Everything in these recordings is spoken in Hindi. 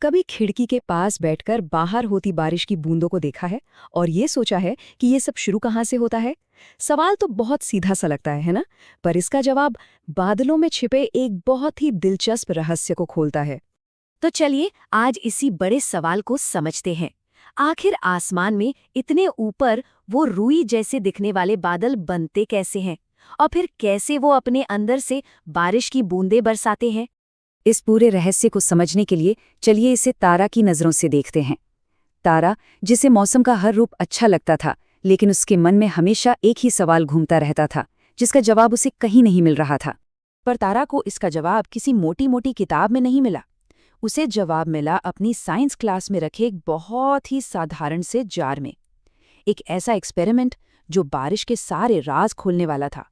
कभी खिड़की के पास बैठकर बाहर होती बारिश की बूंदों को देखा है और ये सोचा है कि ये सब शुरू कहाँ से होता है? सवाल तो बहुत सीधा सा लगता है ना? पर इसका जवाब बादलों में छिपे एक बहुत ही दिलचस्प रहस्य को खोलता है। तो चलिए आज इसी बड़े सवाल को समझते हैं। आखिर आसमान में इतने ऊपर वो रुई जैसे दिखने वाले बादल बनते कैसे हैं और फिर कैसे वो अपने अंदर से बारिश की बूंदें बरसाते हैं। इस पूरे रहस्य को समझने के लिए चलिए इसे तारा की नज़रों से देखते हैं। तारा, जिसे मौसम का हर रूप अच्छा लगता था, लेकिन उसके मन में हमेशा एक ही सवाल घूमता रहता था, जिसका जवाब उसे कहीं नहीं मिल रहा था। पर तारा को इसका जवाब किसी मोटी मोटी किताब में नहीं मिला। उसे जवाब मिला अपनी साइंस क्लास में रखे एक बहुत ही साधारण से जार में। एक ऐसा एक्सपेरिमेंट जो बारिश के सारे राज खोलने वाला था।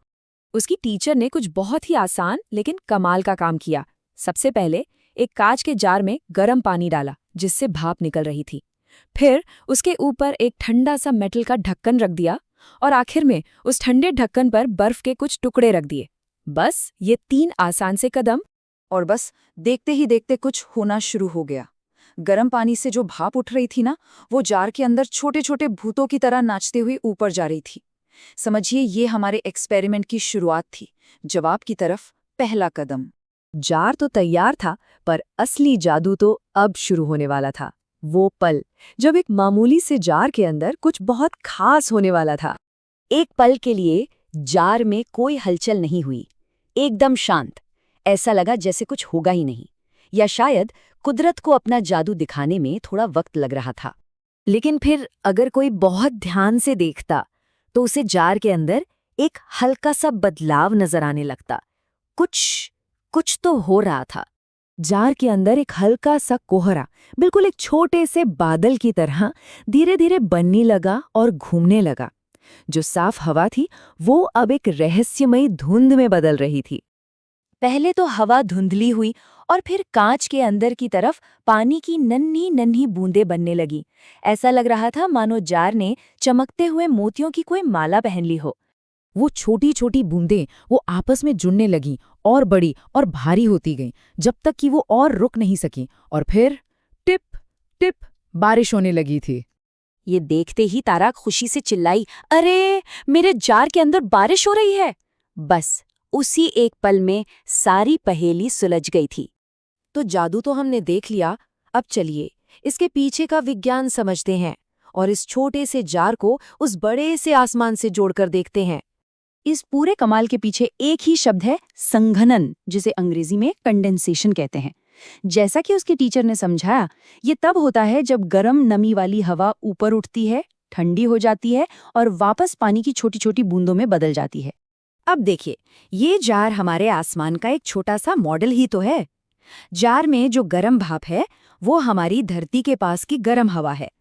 उसकी टीचर ने कुछ बहुत ही आसान लेकिन कमाल का काम किया। सबसे पहले एक कांच के जार में गर्म पानी डाला जिससे भाप निकल रही थी। फिर उसके ऊपर एक ठंडा सा मेटल का ढक्कन रख दिया और आखिर में उस ठंडे ढक्कन पर बर्फ के कुछ टुकड़े रख दिए। बस ये 3 आसान से कदम, और बस देखते ही देखते कुछ होना शुरू हो गया। गर्म पानी से जो भाप उठ रही थी ना, वो जार के अंदर छोटे छोटे भूतों की तरह नाचते हुए ऊपर जा रही थी। समझिए, ये हमारे एक्सपेरिमेंट की शुरुआत थी, जवाब की तरफ पहला कदम। जार तो तैयार था, पर असली जादू तो अब शुरू होने वाला था। वो पल जब एक मामूली से जार के अंदर कुछ बहुत खास होने वाला था। एक पल के लिए जार में कोई हलचल नहीं हुई, एकदम शांत। ऐसा लगा जैसे कुछ होगा ही नहीं, या शायद कुदरत को अपना जादू दिखाने में थोड़ा वक्त लग रहा था। लेकिन फिर अगर कोई बहुत ध्यान से देखता तो उसे जार के अंदर एक हल्का सा बदलाव नजर आने लगता। कुछ तो हो रहा था। जार के अंदर एक हल्का सा कोहरा, बिल्कुल एक छोटे से बादल की तरह, धीरे धीरे बनने लगा और घूमने लगा। जो साफ हवा थी वो अब एक रहस्यमयी धुंध में बदल रही थी। पहले तो हवा धुंधली हुई और फिर कांच के अंदर की तरफ पानी की नन्ही नन्ही बूंदें बनने लगी। ऐसा लग रहा था मानो जार ने चमकते हुए मोतियों की कोई माला पहन ली हो। वो छोटी छोटी बूंदें वो आपस में जुड़ने लगीं और बड़ी और भारी होती गईं, जब तक कि वो और रुक नहीं सकी। और फिर टिप टिप बारिश होने लगी थी। ये देखते ही तारा खुशी से चिल्लाई, अरे मेरे जार के अंदर बारिश हो रही है। बस उसी एक पल में सारी पहेली सुलझ गई थी। तो जादू तो हमने देख लिया, अब चलिए इसके पीछे का विज्ञान समझते हैं और इस छोटे से जार को उस बड़े से आसमान से जोड़कर देखते हैं। इस पूरे कमाल के पीछे एक ही शब्द है, संघनन, जिसे अंग्रेजी में कंडेंसेशन कहते हैं। जैसा कि उसके टीचर ने समझाया, ये तब होता है जब गर्म नमी वाली हवा ऊपर उठती है, ठंडी हो जाती है और वापस पानी की छोटी छोटी बूंदों में बदल जाती है। अब देखिए, ये जार हमारे आसमान का एक छोटा सा मॉडल ही तो है। जार में जो गर्म भाप है वो हमारी धरती के पास की गर्म हवा है।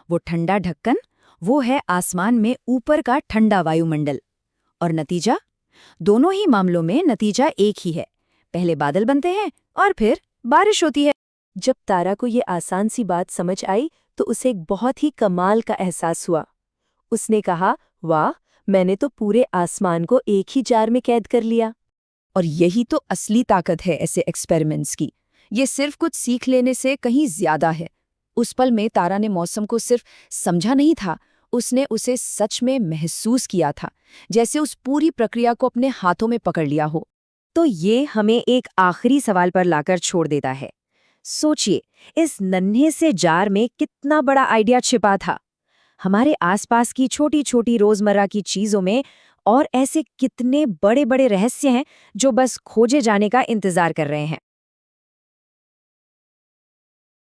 वो ठंडा ढक्कन, वो है आसमान में ऊपर का ठंडा वायुमंडल। और नतीजा? दोनों ही मामलों में नतीजा एक ही है। पहले बादल बनते हैं और फिर बारिश होती है। जब तारा को ये आसान सी बात समझ आई तो उसे एक बहुत ही कमाल का एहसास हुआ। उसने कहा, वाह, मैंने तो पूरे आसमान को एक ही जार में कैद कर लिया। और यही तो असली ताकत है ऐसे एक्सपेरिमेंट्स की। ये सिर्फ कुछ सीख लेने से कहीं ज्यादा है। उस पल में तारा ने मौसम को सिर्फ समझा नहीं था, उसने उसे सच में महसूस किया था, जैसे उस पूरी प्रक्रिया को अपने हाथों में पकड़ लिया हो। तो ये हमें एक आखिरी सवाल पर लाकर छोड़ देता है। सोचिए, इस नन्हे से जार में कितना बड़ा आइडिया छिपा था। हमारे आसपास की छोटी छोटी रोजमर्रा की चीजों में और ऐसे कितने बड़े बड़े रहस्य हैं जो बस खोजे जाने का इंतजार कर रहे हैं।